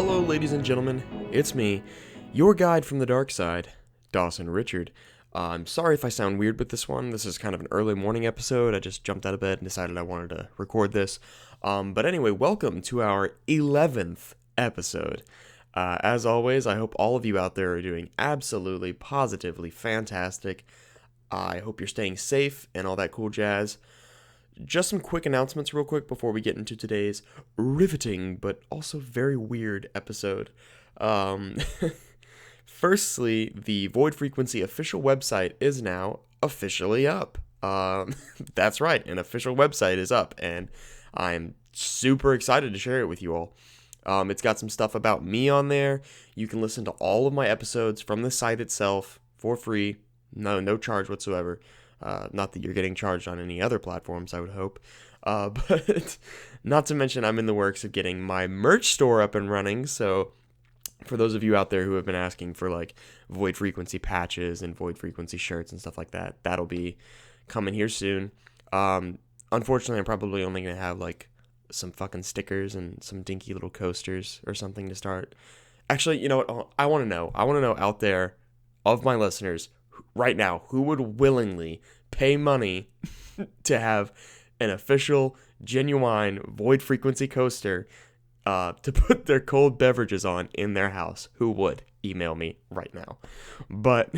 Hello, ladies and gentlemen. It's me, your guide from the dark side, Dawson Richard. I'm sorry if I sound weird with this one. This is kind of an early morning episode. I just jumped out of bed and decided I wanted to record this. But anyway, welcome to our 11th episode. As always, I hope all of you out there are doing absolutely, positively fantastic. I hope you're staying safe and all that cool jazz. Just some quick announcements real quick before we get into today's riveting but also very weird episode. Firstly, the Void Frequency official website is now officially up. That's right, an official website is up, and I'm super excited to share it with you all. It's got some stuff about me on there. You can listen to all of my episodes from the site itself for free. No charge whatsoever. Not that you're getting charged on any other platforms, I would hope. But not to mention I'm in the works of getting my merch store up and running. So for those of you out there who have been asking for like Void Frequency patches and Void Frequency shirts and stuff like that, that'll be coming here soon. Unfortunately, I'm probably only going to have like some fucking stickers and some dinky little coasters or something to start. Actually, you know what? I want to know out there of my listeners right now who would willingly pay money to have an official, genuine Void Frequency coaster to put their cold beverages on in their house. Who would? Email me right now. But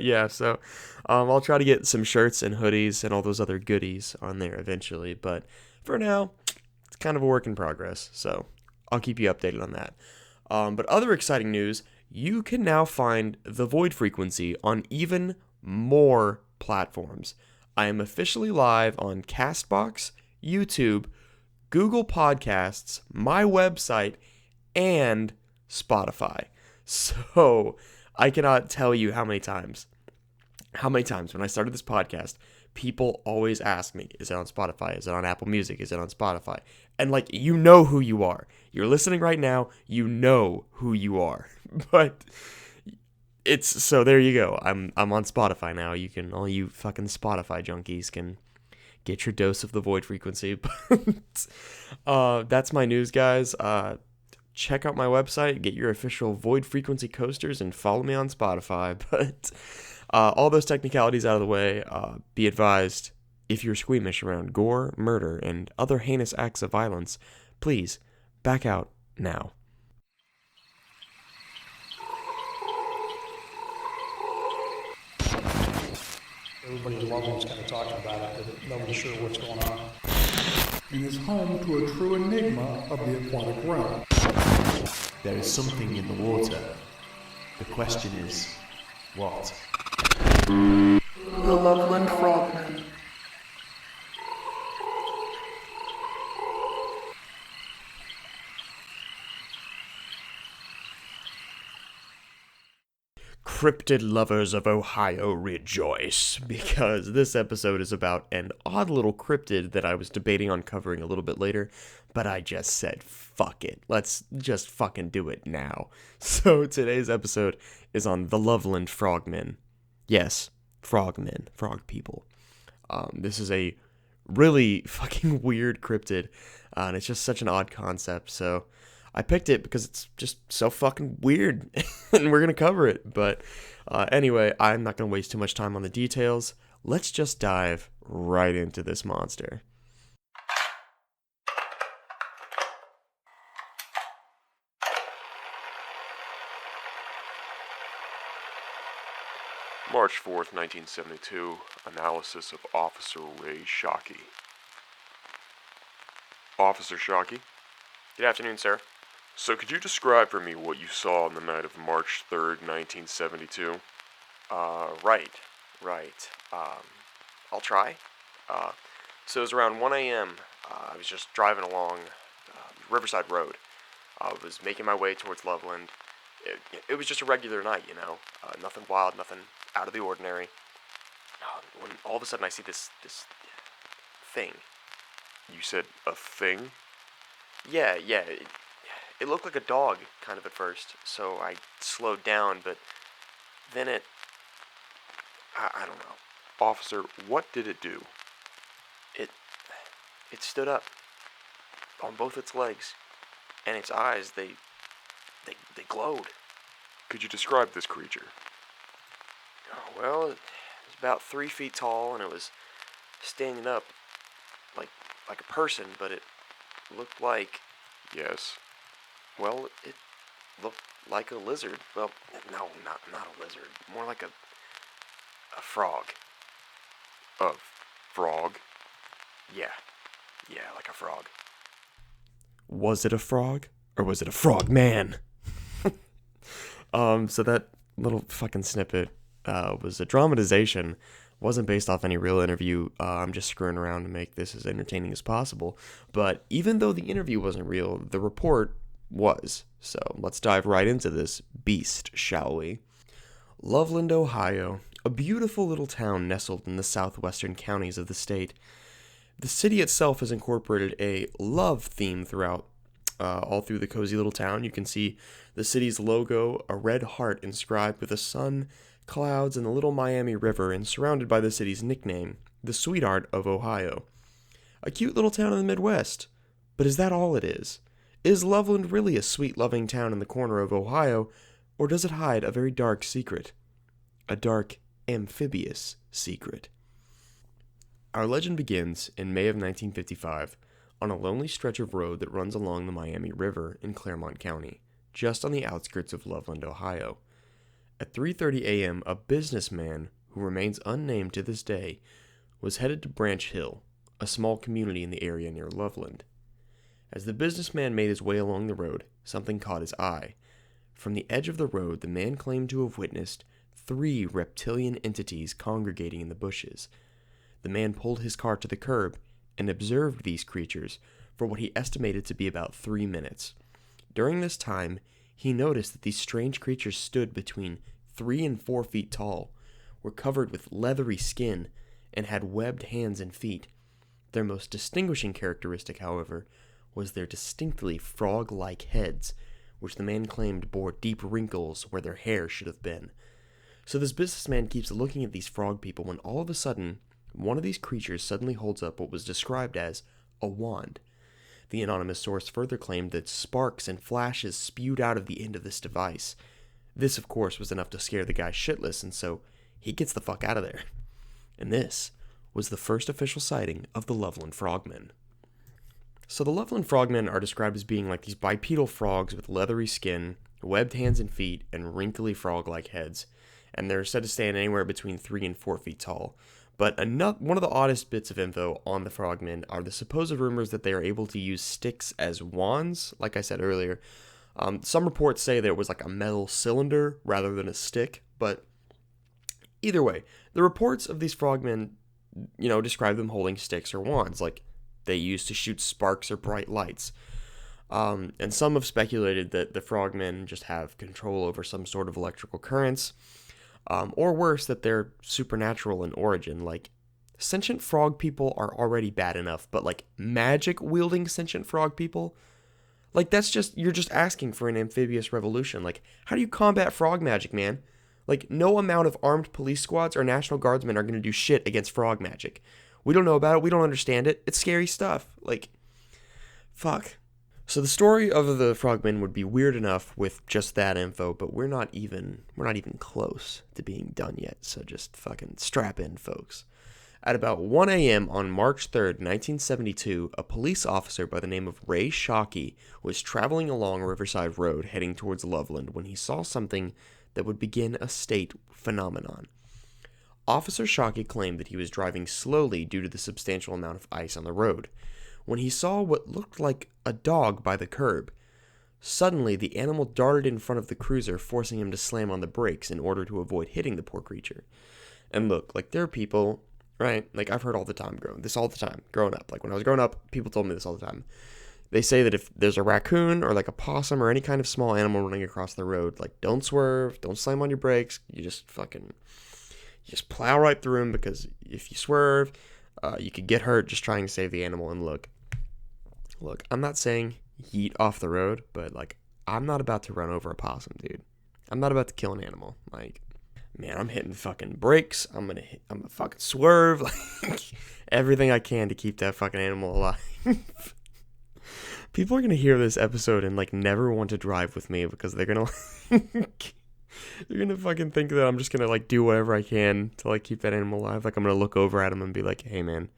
yeah, so I'll try to get some shirts and hoodies and all those other goodies on there eventually. But for now, it's kind of a work in progress. So I'll keep you updated on that. But other exciting news, you can now find the Void Frequency on even more platforms. I am officially live on Castbox, YouTube, Google Podcasts, my website, and Spotify. So I cannot tell you how many times when I started this podcast, people always ask me, is it on Spotify? Is it on Apple Music? Is it on Spotify? And like, you know who you are. You're listening right now. You know who you are. But so there you go. I'm on Spotify now. All you fucking Spotify junkies can get your dose of the Void Frequency. But that's my news, guys. Check out my website, get your official Void Frequency coasters, and follow me on Spotify. But all those technicalities out of the way, be advised, if you're squeamish around gore, murder, and other heinous acts of violence, please back out now. Everybody in Loveland's kind of talking about it, but nobody's sure what's going on. And is home to a true enigma of the aquatic realm. There is something in the water. The question is, what? The Loveland Frogmen. Cryptid lovers of Ohio, rejoice, because this episode is about an odd little cryptid that I was debating on covering a little bit later, but I just said, fuck it, let's just fucking do it now. So today's episode is on the Loveland Frogmen. Yes, frogmen, frog people. This is a really fucking weird cryptid, and it's just such an odd concept, so I picked it because it's just so fucking weird, and we're going to cover it. But anyway, I'm not going to waste too much time on the details. Let's just dive right into this monster. March 4th, 1972, analysis of Officer Ray Shockey. Officer Shockey? Good afternoon, sir. So could you describe for me what you saw on the night of March 3rd, 1972? Right. I'll try. So it was around 1 a.m. I was just driving along Riverside Road. I was making my way towards Loveland. It was just a regular night, you know. Nothing wild, nothing out of the ordinary. When all of a sudden I see this thing. You said a thing? Yeah. It looked like a dog, kind of at first, so I slowed down, but then I don't know. Officer, what did it do? It stood up on both its legs, and its eyes, they they glowed. Could you describe this creature? Oh, well, it was about 3 feet tall, and it was standing up like a person, but it looked like, Yes. well, it looked like a lizard. Well, no, not a lizard. More like a frog. A frog? Yeah, like a frog. Was it a frog? Or was it a frog man? So that little fucking snippet was a dramatization. Wasn't based off any real interview. I'm just screwing around to make this as entertaining as possible. But even though the interview wasn't real, the report was. So let's dive right into this beast, shall we? Loveland, Ohio, a beautiful little town nestled in the southwestern counties of the state. The city itself has incorporated a love theme throughout. All through the cozy little town, you can see the city's logo, a red heart inscribed with a sun, clouds, and the little Miami River, and surrounded by the city's nickname, the Sweetheart of Ohio. A cute little town in the Midwest. But is that all it is? Is Loveland really a sweet, loving town in the corner of Ohio, or does it hide a very dark secret? A dark, amphibious secret. Our legend begins in May of 1955 on a lonely stretch of road that runs along the Miami River in Claremont County, just on the outskirts of Loveland, Ohio. At 3:30 a.m., a businessman, who remains unnamed to this day, was headed to Branch Hill, a small community in the area near Loveland. As the businessman made his way along the road, something caught his eye. From the edge of the road, the man claimed to have witnessed 3 reptilian entities congregating in the bushes. The man pulled his car to the curb and observed these creatures for what he estimated to be about 3 minutes. During this time, he noticed that these strange creatures stood between 3 and 4 feet tall, were covered with leathery skin, and had webbed hands and feet. Their most distinguishing characteristic, however, was their distinctly frog-like heads, which the man claimed bore deep wrinkles where their hair should have been. So this businessman keeps looking at these frog people when all of a sudden, one of these creatures suddenly holds up what was described as a wand. The anonymous source further claimed that sparks and flashes spewed out of the end of this device. This, of course, was enough to scare the guy shitless, and so he gets the fuck out of there. And this was the first official sighting of the Loveland Frogmen. So the Loveland Frogmen are described as being like these bipedal frogs with leathery skin, webbed hands and feet, and wrinkly frog-like heads. And they're said to stand anywhere between 3 and 4 feet tall. But one of the oddest bits of info on the frogmen are the supposed rumors that they are able to use sticks as wands, like I said earlier. Some reports say that it was like a metal cylinder rather than a stick, but either way, the reports of these frogmen, describe them holding sticks or wands, like they used to shoot sparks or bright lights. And some have speculated that the frogmen just have control over some sort of electrical currents, or worse, that they're supernatural in origin. Like, sentient frog people are already bad enough, but like magic-wielding sentient frog people, like you're just asking for an amphibious revolution. Like, how do you combat frog magic, man? Like, no amount of armed police squads or National Guardsmen are going to do shit against frog magic. We don't know about it. We don't understand it. It's scary stuff. Like, fuck. So the story of the frogmen would be weird enough with just that info, but we're not even close to being done yet. So just fucking strap in, folks. At about 1 a.m. on March 3rd, 1972, a police officer by the name of Ray Shockey was traveling along Riverside Road heading towards Loveland when he saw something that would begin a state phenomenon. Officer Shockey claimed that he was driving slowly due to the substantial amount of ice on the road, when he saw what looked like a dog by the curb. Suddenly, the animal darted in front of the cruiser, forcing him to slam on the brakes in order to avoid hitting the poor creature. And look, like, there are people, right? Like, I've heard all the time growing up. Like, when I was growing up, people told me this all the time. They say that if there's a raccoon or like a possum or any kind of small animal running across the road, like, don't swerve, don't slam on your brakes, you just plow right through them, because if you swerve, you could get hurt just trying to save the animal. And look, I'm not saying yeet off the road, but like, I'm not about to run over a possum, dude. I'm not about to kill an animal. Like, man, I'm hitting fucking brakes. I'm gonna fucking swerve, like, everything I can to keep that fucking animal alive. People are gonna hear this episode and like never want to drive with me because they're gonna they're gonna fucking think that I'm just gonna like do whatever I can to like keep that animal alive. Like I'm gonna look over at him and be like, hey man,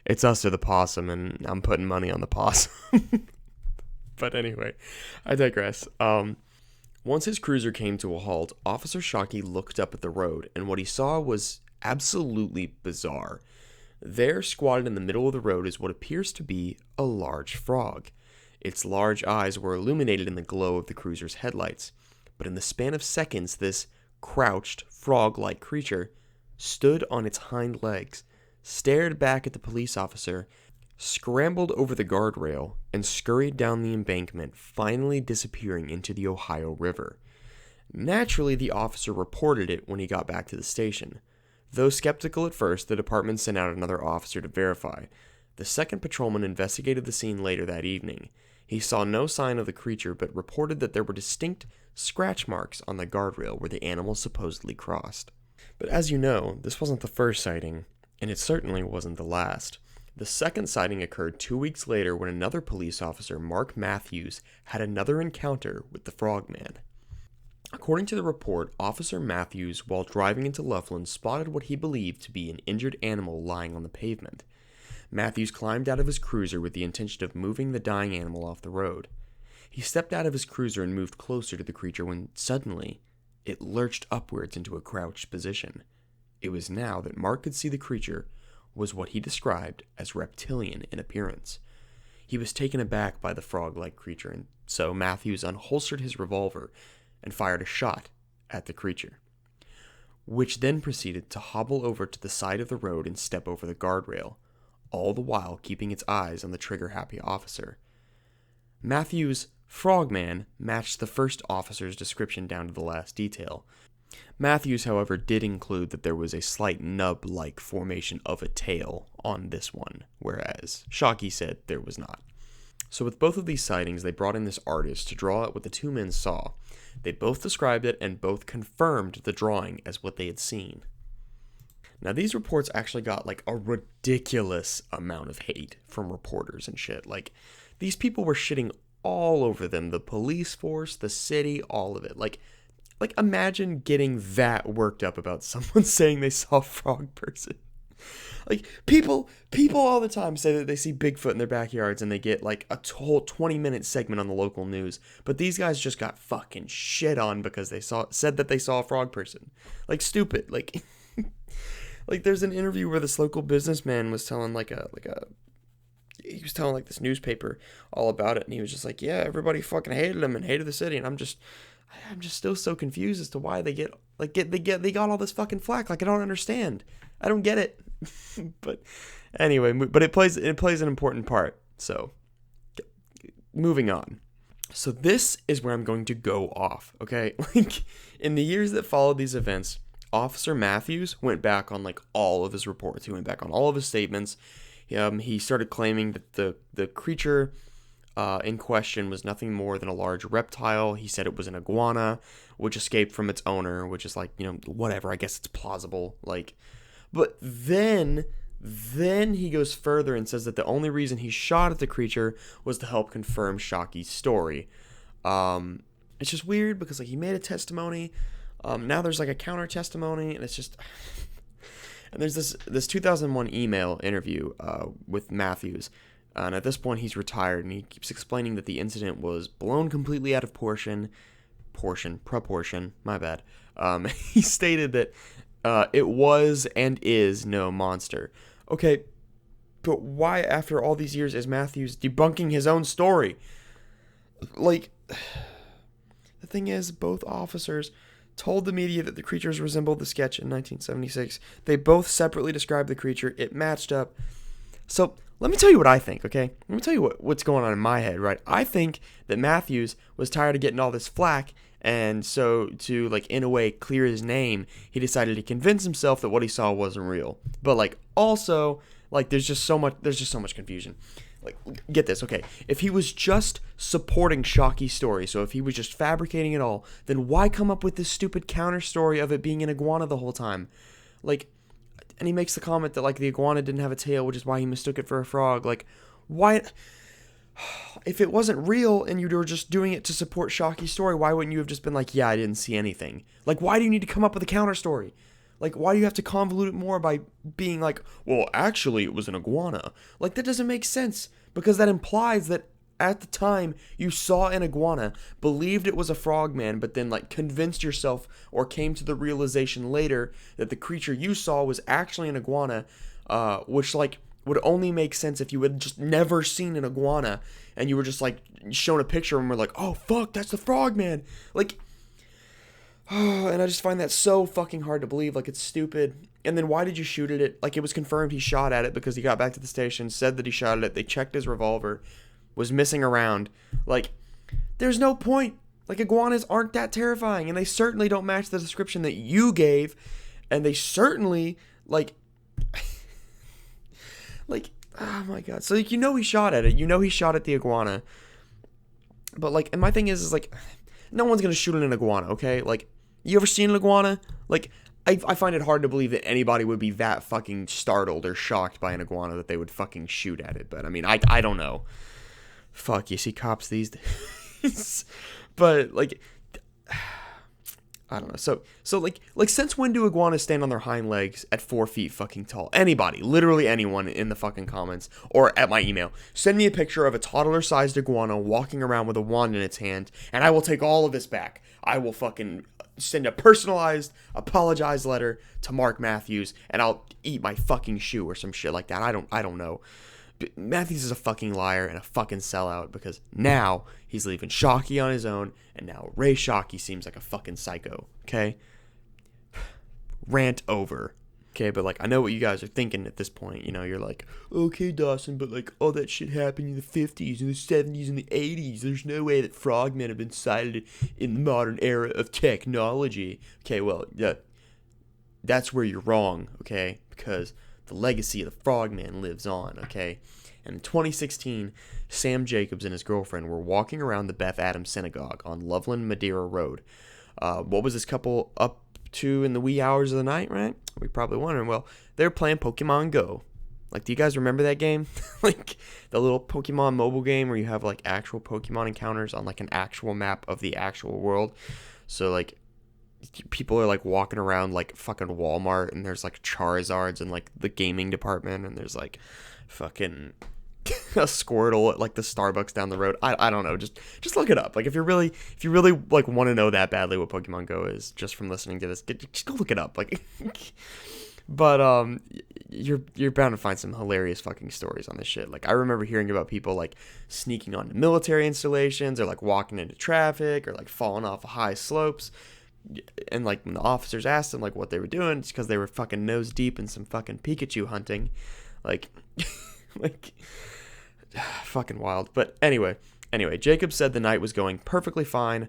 it's us or the possum, and I'm putting money on the possum. But anyway, I digress. Once his cruiser came to a halt, Officer Shockey looked up at the road, and what he saw was absolutely bizarre. There, squatted in the middle of the road, is what appears to be a large frog. Its large eyes were illuminated in the glow of the cruiser's headlights, but in the span of seconds, this crouched, frog-like creature stood on its hind legs, stared back at the police officer, scrambled over the guardrail, and scurried down the embankment, finally disappearing into the Ohio River. Naturally, the officer reported it when he got back to the station. Though skeptical at first, the department sent out another officer to verify. The second patrolman investigated the scene later that evening. He saw no sign of the creature, but reported that there were distinct scratch marks on the guardrail where the animal supposedly crossed. But as you know, this wasn't the first sighting, and it certainly wasn't the last. The second sighting occurred 2 weeks later when another police officer, Mark Matthews, had another encounter with the Frogman. According to the report, Officer Matthews, while driving into Loveland, spotted what he believed to be an injured animal lying on the pavement. Matthews climbed out of his cruiser with the intention of moving the dying animal off the road. He stepped out of his cruiser and moved closer to the creature when, suddenly, it lurched upwards into a crouched position. It was now that Mark could see the creature was what he described as reptilian in appearance. He was taken aback by the frog-like creature, and so Matthews unholstered his revolver and fired a shot at the creature, which then proceeded to hobble over to the side of the road and step over the guardrail, all the while keeping its eyes on the trigger-happy officer. Matthews' Frogman matched the first officer's description down to the last detail. Matthews, however, did include that there was a slight nub-like formation of a tail on this one, whereas Shockey said there was not. So with both of these sightings, they brought in this artist to draw out what the two men saw. They both described it and both confirmed the drawing as what they had seen. Now, these reports actually got like a ridiculous amount of hate from reporters and shit. Like, these people were shitting all over them. The police force, the city, all of it. Like imagine getting that worked up about someone saying they saw a frog person. Like, people all the time say that they see Bigfoot in their backyards and they get like a whole 20-minute segment on the local news. But these guys just got fucking shit on because they said that they saw a frog person. Like, stupid. Like, like there's an interview where this local businessman was telling he was telling like this newspaper all about it, and he was just like, yeah, everybody fucking hated him and hated the city, and I'm just still so confused as to why they got all this fucking flack. Like, I don't understand. I don't get it. But anyway, but it plays an important part. So, moving on. So this is where I'm going to go off, okay? Like, in the years that followed these events, Officer Matthews went back on like all of his reports. He went back on all of his statements. He started claiming that the creature in question was nothing more than a large reptile. He said it was an iguana, which escaped from its owner, which is like, whatever. I guess it's plausible. Like, but then he goes further and says that the only reason he shot at the creature was to help confirm Shockey's story. It's just weird because like he made a testimony. Now there's like a counter testimony, and it's just. And there's this 2001 email interview with Matthews. And at this point, he's retired, and he keeps explaining that the incident was blown completely out of proportion, my bad. He stated that it was and is no monster. Okay, but why, after all these years, is Matthews debunking his own story? Like, the thing is, both officers told the media that the creatures resembled the sketch in 1976. They both separately described the creature. It matched up. So let me tell you what I think, okay? Let me tell you what's going on in my head, right? I think that Matthews was tired of getting all this flack, and so to, like, in a way, clear his name, he decided to convince himself that what he saw wasn't real. But, like, also, like, there's just so much confusion. Like, get this, okay, if he was just supporting Shockey's story, so if he was just fabricating it all, then why come up with this stupid counter story of it being an iguana the whole time? Like, and he makes the comment that, like, the iguana didn't have a tail, which is why he mistook it for a frog. Like, why if it wasn't real and you were just doing it to support Shocky's story, why wouldn't you have just been like, yeah, I didn't see anything? Like, why do you need to come up with a counter story? Like, why do you have to convolute it more by being like, well, actually, it was an iguana? Like, that doesn't make sense, because that implies that at the time you saw an iguana, believed it was a frogman, but then, like, convinced yourself or came to the realization later that the creature you saw was actually an iguana, which, like, would only make sense if you had just never seen an iguana and you were just, like, shown a picture and were like, oh, fuck, that's the frogman. Like, and I just find that so fucking hard to believe. Like, it's stupid. And then why did you shoot at it? Like, it was confirmed he shot at it because he got back to the station, said that he shot at it. They checked his revolver, was missing around. Like, there's no point. Like, iguanas aren't that terrifying, and they certainly don't match the description that you gave, and they certainly, like, like, oh my god. So, like, you know he shot at it. You know he shot at the iguana. But, like, and my thing is like, no one's gonna shoot at an iguana, okay? Like, you ever seen an iguana? Like, I find it hard to believe that anybody would be that fucking startled or shocked by an iguana that they would fucking shoot at it. But, I mean, I don't know. Fuck, you see cops these days. But, like, I don't know. So like since when do iguanas stand on their hind legs at 4 feet fucking tall? Anybody, literally anyone in the fucking comments or at my email, send me a picture of a toddler-sized iguana walking around with a wand in its hand, and I will take all of this back. I will fucking send a personalized apologize letter to Mark Matthews, and I'll eat my fucking shoe or some shit like that. I don't know. But Matthews is a fucking liar and a fucking sellout, because now he's leaving Shockey on his own, and now Ray Shockey seems like a fucking psycho, okay? Rant over. Okay, but, like, I know what you guys are thinking at this point. You know, you're like, okay, Dawson, but, like, all that shit happened in the 50s and the 70s and the 80s. There's no way that frogmen have been sighted in the modern era of technology. Okay, well, yeah, that's where you're wrong, okay? Because the legacy of the frogman lives on, okay? And in 2016, Sam Jacobs and his girlfriend were walking around the Beth Adams Synagogue on Loveland Madeira Road. What was this couple up to in the wee hours of the night, right? We're probably wondering. Well, they're playing Pokemon Go. Like, do you guys remember that game? Like, the little Pokemon mobile game where you have, like, actual Pokemon encounters on, like, an actual map of the actual world. So, like, people are, like, walking around, like, fucking Walmart, and there's, like, Charizards in, like, the gaming department, and there's, like, fucking a Squirtle at, like, the Starbucks down the road. I don't know. Just look it up. Like, if you really like want to know that badly what Pokemon Go is just from listening to this, just go look it up. Like, but you're bound to find some hilarious fucking stories on this shit. Like, I remember hearing about people, like, sneaking onto military installations, or, like, walking into traffic, or, like, falling off of high slopes. And, like, when the officers asked them, like, what they were doing, it's because they were fucking nose deep in some fucking Pikachu hunting. Like, like, fucking wild. But anyway, Jacob said the night was going perfectly fine,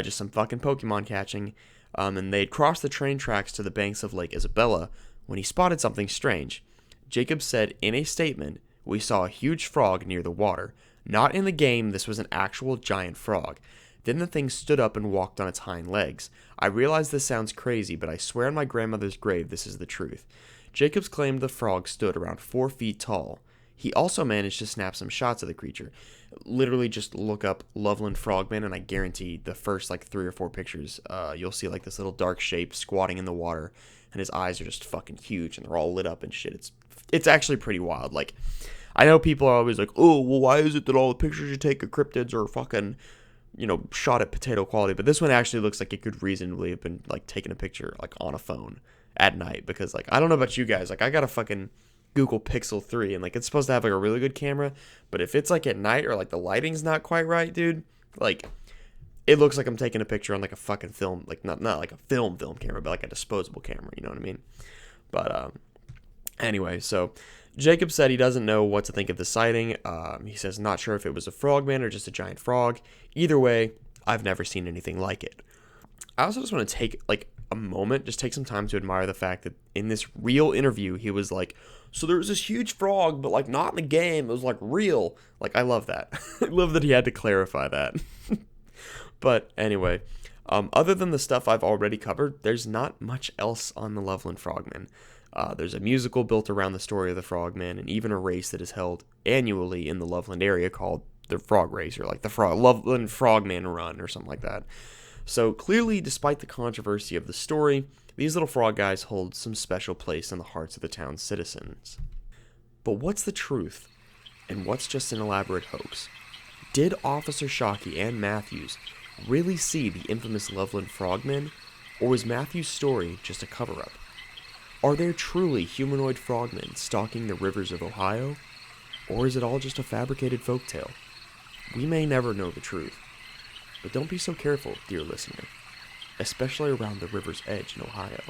just some fucking Pokemon catching, and they'd crossed the train tracks to the banks of Lake Isabella when he spotted something strange. Jacob said in a statement, "We saw a huge frog near the water. Not in the game, this was an actual giant frog. Then the thing stood up and walked on its hind legs. I realize this sounds crazy, but I swear on my grandmother's grave this is the truth." Jacobs claimed the frog stood around 4 feet tall. He also managed to snap some shots of the creature. Literally just look up Loveland Frogmen, and I guarantee the first, like, 3 or 4 pictures, you'll see, like, this little dark shape squatting in the water, and his eyes are just fucking huge, and they're all lit up and shit. It's actually pretty wild. Like, I know people are always like, oh, well, why is it that all the pictures you take of cryptids are fucking, you know, shot at potato quality? But this one actually looks like it could reasonably have been, like, taking a picture, like, on a phone at night, because, like, I don't know about you guys, like, I got a fucking Google Pixel 3, and, like, it's supposed to have, like, a really good camera, but if it's, like, at night, or, like, the lighting's not quite right, dude, like, it looks like I'm taking a picture on, like, a fucking film, like, not like a film camera, but, like, a disposable camera, you know what I mean? But anyway, so Jacob said he doesn't know what to think of the sighting. He says not sure if it was a frogman or just a giant frog. Either way, I've never seen anything like it. I also just want to take, like, a moment, just take some time to admire the fact that in this real interview, he was like, so there was this huge frog, but, like, not in the game. It was, like, real. Like, I love that. I love that he had to clarify that. But anyway, other than the stuff I've already covered, there's not much else on the Loveland Frogmen. There's a musical built around the story of the Frogmen, and even a race that is held annually in the Loveland area called the frog race, or like the Loveland Frogmen run or something like that. So clearly, despite the controversy of the story, these little frog guys hold some special place in the hearts of the town's citizens. But what's the truth, and what's just an elaborate hoax? Did Officer Shockey and Matthews really see the infamous Loveland Frogmen, or was Matthews' story just a cover-up? Are there truly humanoid frogmen stalking the rivers of Ohio, or is it all just a fabricated folktale? We may never know the truth, but don't be so careful, dear listener, especially around the river's edge in Ohio.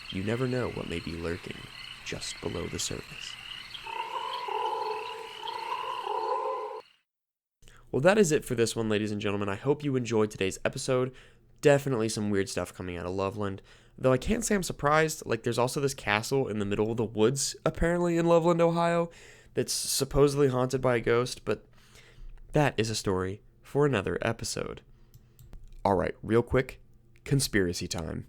You never know what may be lurking just below the surface. Well, that is it for this one, ladies and gentlemen. I hope you enjoyed today's episode. Definitely some weird stuff coming out of Loveland. Though I can't say I'm surprised. Like, there's also this castle in the middle of the woods, apparently, in Loveland, Ohio, that's supposedly haunted by a ghost, but that is a story for another episode. Alright, real quick, conspiracy time.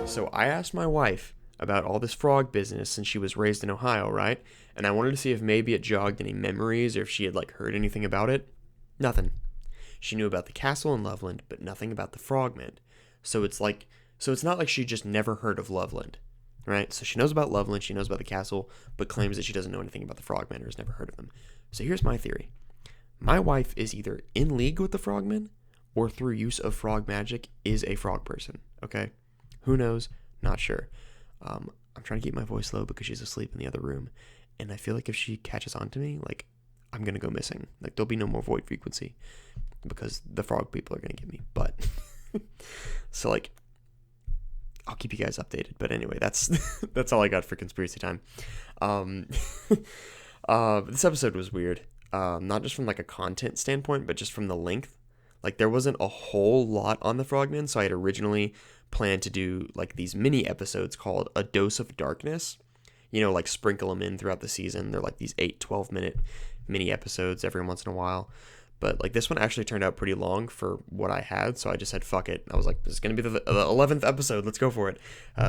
So I asked my wife about all this frog business since she was raised in Ohio, right? And I wanted to see if maybe it jogged any memories or if she had, like, heard anything about it. Nothing. She knew about the castle in Loveland, but nothing about the frogmen. So it's not like she just never heard of Loveland, right? So she knows about Loveland, she knows about the castle, but claims that she doesn't know anything about the frogmen or has never heard of them. So here's my theory. My wife is either in league with the frogmen, or through use of frog magic is a frog person, okay? Who knows? Not sure. I'm trying to keep my voice low because she's asleep in the other room, and I feel like if she catches on to me, like, I'm gonna go missing. Like, there'll be no more void frequency because the frog people are gonna get me. But so, like, I'll keep you guys updated. But anyway, that's all I got for conspiracy time. This episode was weird. Not just from like a content standpoint, but just from the length. Like, there wasn't a whole lot on the frogmen, so I had originally planned to do like these mini episodes called A Dose of Darkness. You know, like, sprinkle them in throughout the season. They're like these 8-12 minute mini episodes every once in a while. But like, this one actually turned out pretty long for what I had, so I just said fuck it. I was like, this is gonna be the 11th episode. Let's go for it.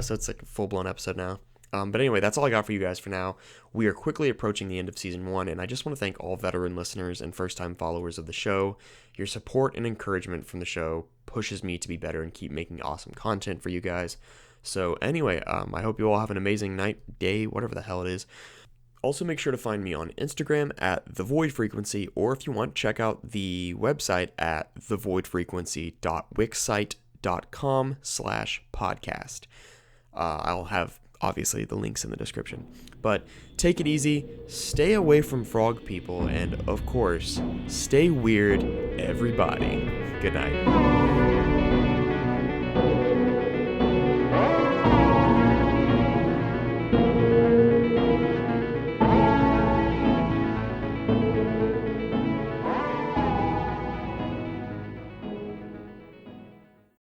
So it's like a full blown episode now. But anyway, that's all I got for you guys for now. We are quickly approaching the end of season 1, and I just want to thank all veteran listeners and first-time followers of the show. Your support and encouragement from the show pushes me to be better and keep making awesome content for you guys. So anyway, I hope you all have an amazing night, day, whatever the hell it is. Also, make sure to find me on Instagram at The Void Frequency, or if you want, check out the website at thevoidfrequency.wixsite.com/podcast. I'll have, obviously, the links in the description. But take it easy, stay away from frog people, and, of course, stay weird, everybody. Good night.